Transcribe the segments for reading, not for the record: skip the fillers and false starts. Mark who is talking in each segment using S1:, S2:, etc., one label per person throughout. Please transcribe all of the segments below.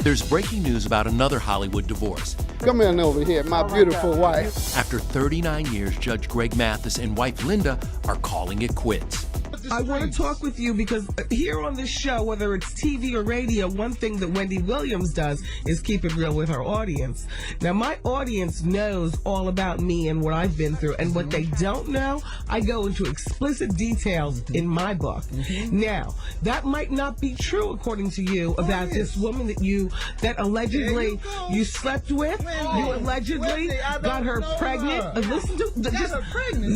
S1: There's breaking news about another Hollywood divorce.
S2: Come in over here, my beautiful wife.
S1: After 39 years, Judge Greg Mathis and wife Linda are calling it quits.
S3: I want to talk with you because here on this show, whether it's TV or radio, one thing that Wendy Williams does is keep it real with her audience. Now, my audience knows all about me and what I've been through, and what they don't know, I go into explicit details in my book. Now, that might not be true, according to you, about this woman that allegedly you slept with. You allegedly got her pregnant. Listen to just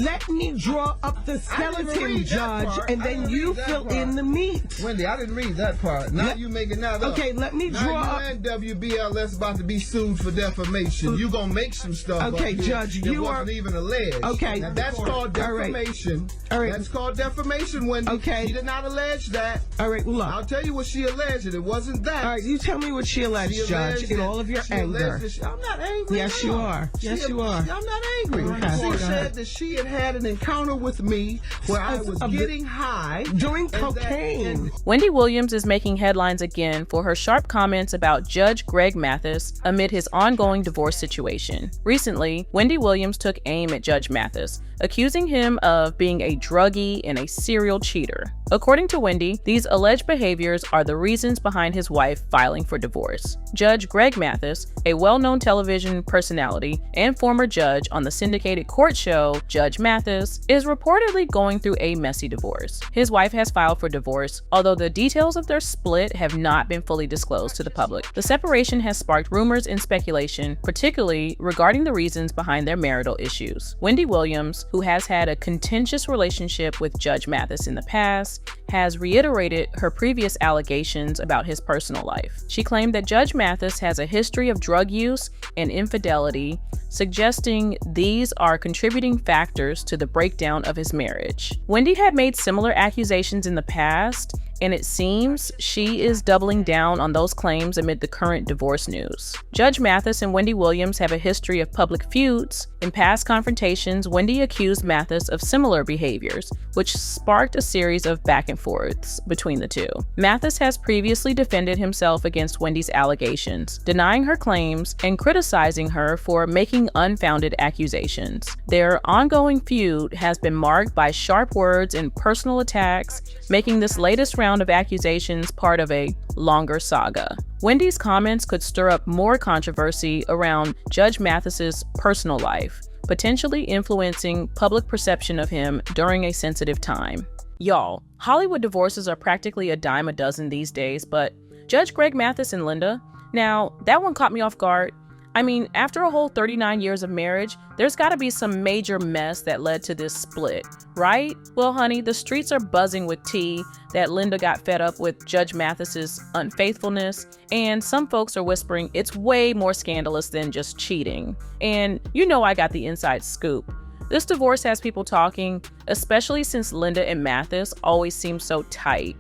S3: let me draw up the skeleton, Judge. And then you fill in the meat.
S2: Wendy, I didn't read that part. Now you making that up.
S3: Okay, let me draw up.
S2: Now you and WBLS about to be sued for defamation. You gonna make some stuff.
S3: Okay,
S2: up
S3: Judge,
S2: that
S3: you
S2: wasn't even alleged.
S3: Okay,
S2: now that's called defamation.
S3: All right.
S2: That's called defamation, Wendy.
S3: Okay.
S2: She did not allege that.
S3: All right, look.
S2: I'll tell you what she alleged. It wasn't that.
S3: All right, you tell me what she alleged, Judge, in all of your anger.
S2: I'm not angry.
S3: Yes, you are. Yes, you are.
S2: I'm not angry.
S3: Okay.
S2: She said that she had an encounter with me where I was getting high.
S3: Doing cocaine.
S4: Wendy Williams is making headlines again for her sharp comments about Judge Greg Mathis amid his ongoing divorce situation. Recently, Wendy Williams took aim at Judge Mathis, accusing him of being a druggie and a serial cheater. According to Wendy, these alleged behaviors are the reasons behind his wife filing for divorce. Judge Greg Mathis, a well-known television personality and former judge on the syndicated court show Judge Mathis, is reportedly going through a messy divorce. His wife has filed for divorce, although the details of their split have not been fully disclosed to the public. The separation has sparked rumors and speculation, particularly regarding the reasons behind their marital issues. Wendy Williams, who has had a contentious relationship with Judge Mathis in the past, has reiterated her previous allegations about his personal life. She claimed that Judge Mathis has a history of drug use and infidelity, suggesting these are contributing factors to the breakdown of his marriage. Wendy had made similar accusations in the past, and it seems she is doubling down on those claims amid the current divorce news. Judge Mathis and Wendy Williams have a history of public feuds. In past confrontations, Wendy accused Mathis of similar behaviors, which sparked a series of back and forths between the two. Mathis has previously defended himself against Wendy's allegations, denying her claims and criticizing her for making unfounded accusations. Their ongoing feud has been marked by sharp words and personal attacks, making this latest round of accusations part of a longer saga. Wendy's comments could stir up more controversy around Judge Mathis's personal life, potentially influencing public perception of him during a sensitive time. Y'all, Hollywood divorces are practically a dime a dozen these days, but Judge Greg Mathis and Linda, now that one caught me off guard. I mean, after a whole 39 years of marriage, there's gotta be some major mess that led to this split, right? Well, honey, the streets are buzzing with tea that Linda got fed up with Judge Mathis's unfaithfulness, and some folks are whispering it's way more scandalous than just cheating. And you know I got the inside scoop. This divorce has people talking, especially since Linda and Mathis always seem so tight.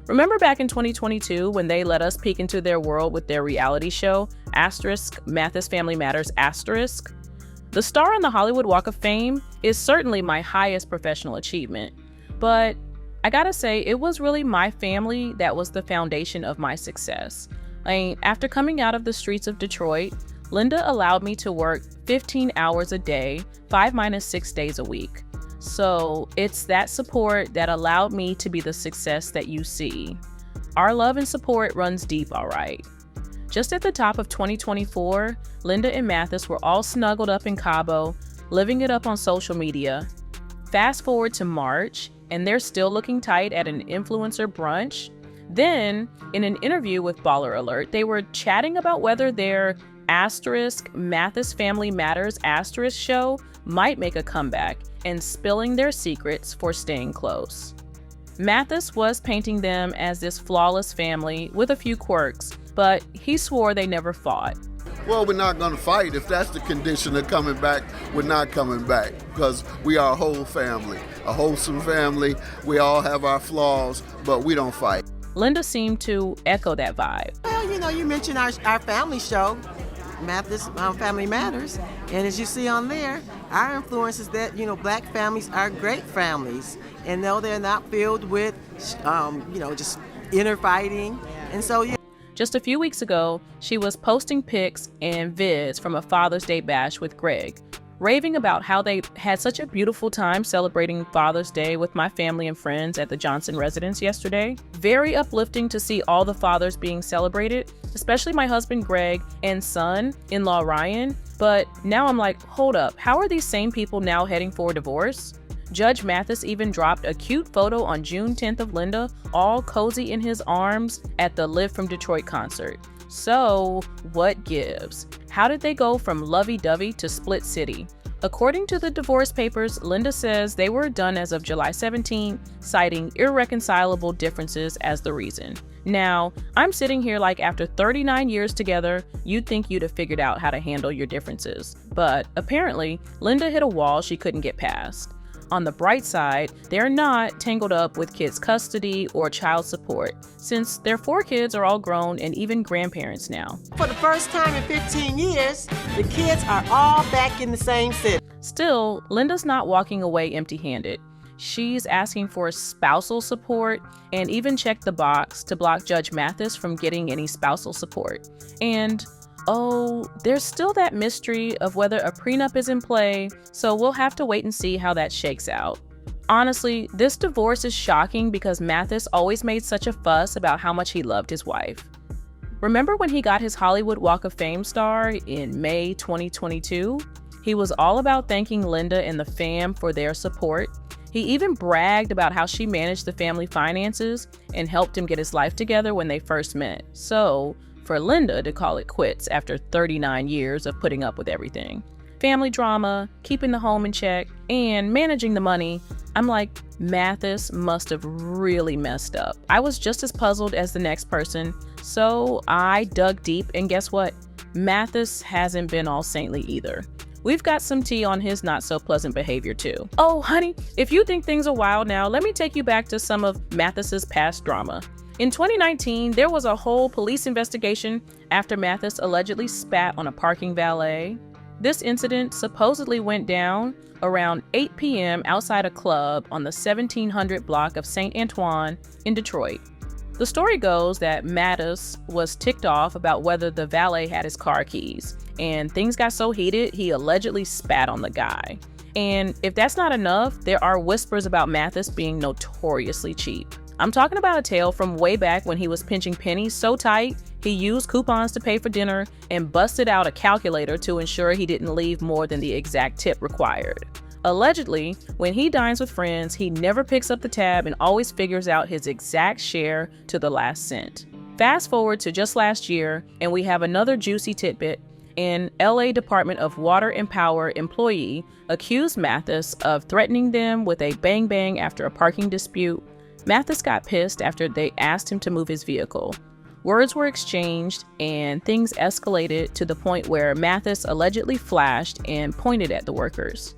S4: Remember back in 2022 when they let us peek into their world with their reality show, Mathis Family Matters *? The star on the Hollywood Walk of Fame is certainly my highest professional achievement, but I gotta say, it was really my family that was the foundation of my success. After coming out of the streets of Detroit, Linda allowed me to work 15 hours a day, 5 - 6 days a week. So it's that support that allowed me to be the success that you see. Our love and support runs deep, all right. Just at the top of 2024, Linda and Mathis were all snuggled up in Cabo, living it up on social media. Fast forward to March, and they're still looking tight at an influencer brunch. Then, in an interview with Baller Alert, they were chatting about whether their Mathis Family Matters show might make a comeback, and spilling their secrets for staying close. Mathis was painting them as this flawless family with a few quirks, but he swore they never fought.
S5: Well, we're not going to fight. If that's the condition of coming back, we're not coming back because we are a whole family, a wholesome family. We all have our flaws, but we don't fight.
S4: Linda seemed to echo that vibe.
S6: Well, you mentioned our family show, Mathis Family Matters, and as you see on there, our influence is that, black families are great families, and no, they're not filled with, just inner fighting, and so, yeah.
S4: Just a few weeks ago, she was posting pics and vids from a Father's Day bash with Greg, raving about how they had such a beautiful time celebrating Father's Day with my family and friends at the Johnson residence yesterday. Very uplifting to see all the fathers being celebrated, especially my husband Greg and son-in-law Ryan. But now I'm like, hold up, how are these same people now heading for a divorce? Judge Mathis even dropped a cute photo on June 10th of Linda, all cozy in his arms at the Live from Detroit concert. So, what gives? How did they go from lovey-dovey to split city? According to the divorce papers, Linda says they were done as of July 17, citing irreconcilable differences as the reason. Now, I'm sitting here like after 39 years together, you'd think you'd have figured out how to handle your differences. But apparently, Linda hit a wall she couldn't get past. On the bright side, they're not tangled up with kids' custody or child support, since their 4 kids are all grown and even grandparents now.
S6: For the first time in 15 years, the kids are all back in the same city.
S4: Still, Linda's not walking away empty-handed. She's asking for spousal support and even checked the box to block Judge Mathis from getting any spousal support. And oh, there's still that mystery of whether a prenup is in play, so we'll have to wait and see how that shakes out. Honestly, this divorce is shocking because Mathis always made such a fuss about how much he loved his wife. Remember when he got his Hollywood Walk of Fame star in May 2022? He was all about thanking Linda and the fam for their support. He even bragged about how she managed the family finances and helped him get his life together when they first met. So, for Linda to call it quits after 39 years of putting up with everything, family drama, keeping the home in check, and managing the money, I'm like, Mathis must have really messed up. I was just as puzzled as the next person, so I dug deep, and guess what? Mathis hasn't been all saintly either. We've got some tea on his not so pleasant behavior too. Oh, honey, if you think things are wild now, let me take you back to some of Mathis's past drama. In 2019, there was a whole police investigation after Mathis allegedly spat on a parking valet. This incident supposedly went down around 8 p.m. outside a club on the 1700 block of St. Antoine in Detroit. The story goes that Mathis was ticked off about whether the valet had his car keys, and things got so heated, he allegedly spat on the guy. And if that's not enough, there are whispers about Mathis being notoriously cheap. I'm talking about a tale from way back when he was pinching pennies so tight, he used coupons to pay for dinner and busted out a calculator to ensure he didn't leave more than the exact tip required. Allegedly, when he dines with friends, he never picks up the tab and always figures out his exact share to the last cent. Fast forward to just last year, and we have another juicy tidbit. An LA Department of Water and Power employee accused Mathis of threatening them with a bang-bang after a parking dispute. Mathis got pissed after they asked him to move his vehicle. Words were exchanged and things escalated to the point where Mathis allegedly flashed and pointed at the workers.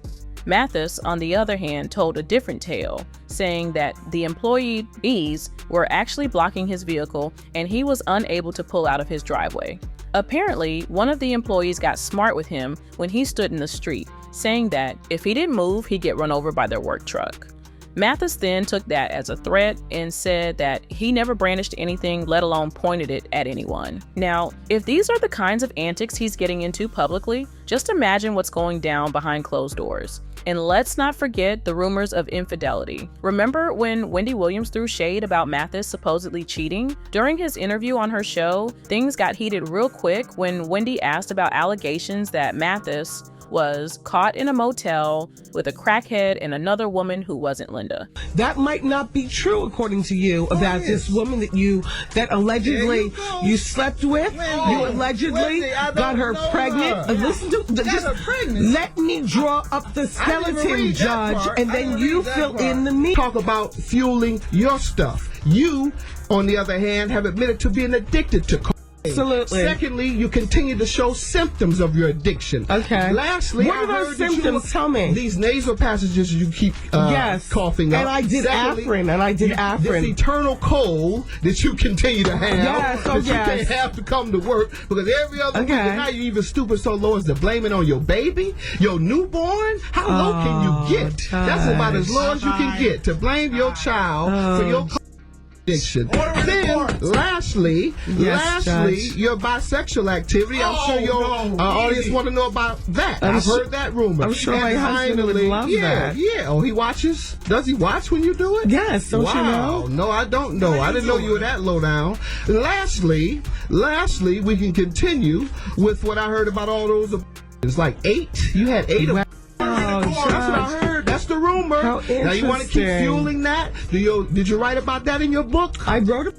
S4: Mathis, on the other hand, told a different tale, saying that the employees were actually blocking his vehicle and he was unable to pull out of his driveway. Apparently, one of the employees got smart with him when he stood in the street, saying that if he didn't move, he'd get run over by their work truck. Mathis then took that as a threat and said that he never brandished anything, let alone pointed it at anyone. Now, if these are the kinds of antics he's getting into publicly, just imagine what's going down behind closed doors. And let's not forget the rumors of infidelity. Remember when Wendy Williams threw shade about Mathis supposedly cheating? During his interview on her show, things got heated real quick when Wendy asked about allegations that Mathis was caught in a motel with a crackhead and another woman who wasn't Linda.
S3: That might not be true, according to you, about this woman that allegedly you slept with.
S2: Wendy,
S3: You allegedly
S2: Wendy, I don't
S3: got her
S2: know
S3: pregnant.
S2: her.
S3: Listen to
S2: Got her pregnant.
S3: let me draw up the
S2: I didn't even
S3: skeleton,
S2: read that
S3: Judge,
S2: part.
S3: and
S2: I
S3: then
S2: didn't
S3: you
S2: read that
S3: fill
S2: part.
S3: in the meat.
S2: Talk about fueling your stuff. You, on the other hand, have admitted to being addicted to cocaine.
S3: Absolutely.
S2: Secondly, you continue to show symptoms of your addiction.
S3: Okay.
S2: Lastly,
S3: What
S2: I
S3: are those
S2: heard that you
S3: symptoms?
S2: were-
S3: Tell me.
S2: These nasal passages you keep coughing up.
S3: And I did Afrin,
S2: This
S3: Afrin.
S2: eternal cold that you continue to have.
S3: Yes,
S2: that you
S3: yes.
S2: can't have to come to work because every other week, and now you even stupid so low as to blame it on your baby, your newborn. How low can you get? That's about as low as you can get to blame your child for your addiction. Then, lastly,
S3: Judge.
S2: your bisexual activity. I'm sure your audience want to know about that. I've heard that rumor.
S3: I'm sure
S2: And
S3: my husband would love that.
S2: Yeah. Oh, he watches? Does he watch when you do it?
S3: Yes, don't you know?
S2: No, I don't know. I didn't know you were that low down. Lastly, we can continue with what I heard about all those. It's like 8. You had 8 of them.
S3: Oh,
S2: That's what I heard. That's the rumor.
S3: How
S2: Now you want to keep
S3: interesting.
S2: fueling that? Did you write about that in your book?
S3: I wrote it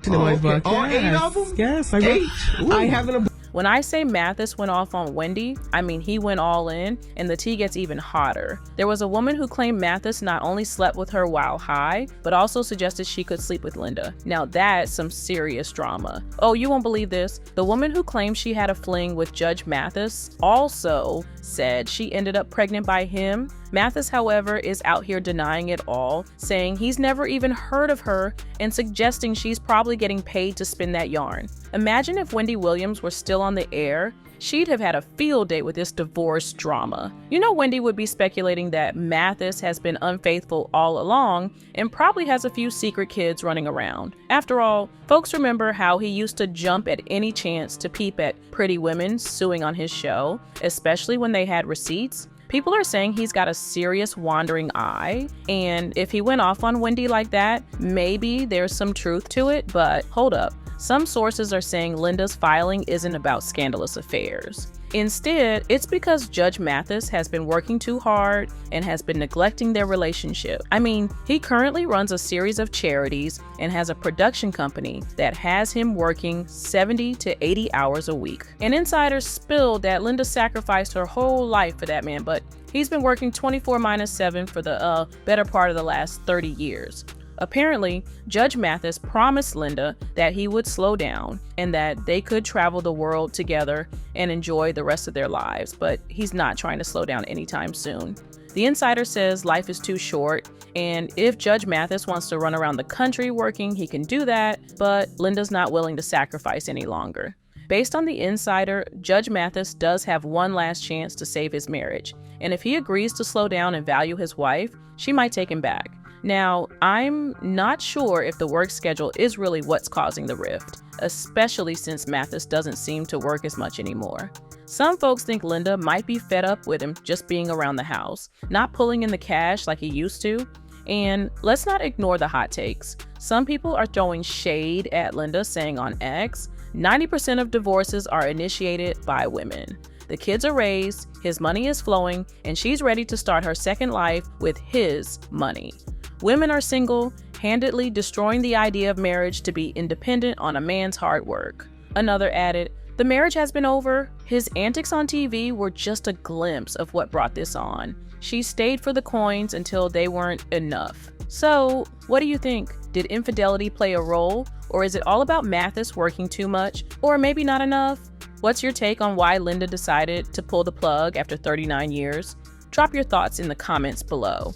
S3: in my book.
S2: All
S3: yes.
S2: 8 of them?
S3: Yes, I wrote.
S2: 8. Ooh.
S3: I have an.
S4: When I say Mathis went off on Wendy, I mean he went all in, and the tea gets even hotter. There was a woman who claimed Mathis not only slept with her while high, but also suggested she could sleep with Linda. Now that's some serious drama. Oh, you won't believe this. The woman who claimed she had a fling with Judge Mathis also said she ended up pregnant by him. Mathis, however, is out here denying it all, saying he's never even heard of her and suggesting she's probably getting paid to spin that yarn. Imagine if Wendy Williams were still on the air. She'd have had a field day with this divorce drama. You know, Wendy would be speculating that Mathis has been unfaithful all along and probably has a few secret kids running around. After all, folks remember how he used to jump at any chance to peep at pretty women suing on his show, especially when they had receipts. People are saying he's got a serious wandering eye, and if he went off on Wendy like that, maybe there's some truth to it, but hold up. Some sources are saying Linda's filing isn't about scandalous affairs. Instead, it's because Judge Mathis has been working too hard and has been neglecting their relationship. I mean, he currently runs a series of charities and has a production company that has him working 70 to 80 hours a week. An insider spilled that Linda sacrificed her whole life for that man, but he's been working 24/7 for the better part of the last 30 years. Apparently, Judge Mathis promised Linda that he would slow down and that they could travel the world together and enjoy the rest of their lives, but he's not trying to slow down anytime soon. The insider says life is too short, and if Judge Mathis wants to run around the country working, he can do that, but Linda's not willing to sacrifice any longer. Based on the insider, Judge Mathis does have one last chance to save his marriage, and if he agrees to slow down and value his wife, she might take him back. Now, I'm not sure if the work schedule is really what's causing the rift, especially since Mathis doesn't seem to work as much anymore. Some folks think Linda might be fed up with him just being around the house, not pulling in the cash like he used to. And let's not ignore the hot takes. Some people are throwing shade at Linda, saying on X, 90% of divorces are initiated by women. The kids are raised, his money is flowing, and she's ready to start her second life with his money. Women are single, handedly destroying the idea of marriage to be independent on a man's hard work. Another added, the marriage has been over. His antics on TV were just a glimpse of what brought this on. She stayed for the coins until they weren't enough. So, what do you think? Did infidelity play a role? Or is it all about Mathis working too much? Or maybe not enough? What's your take on why Linda decided to pull the plug after 39 years? Drop your thoughts in the comments below.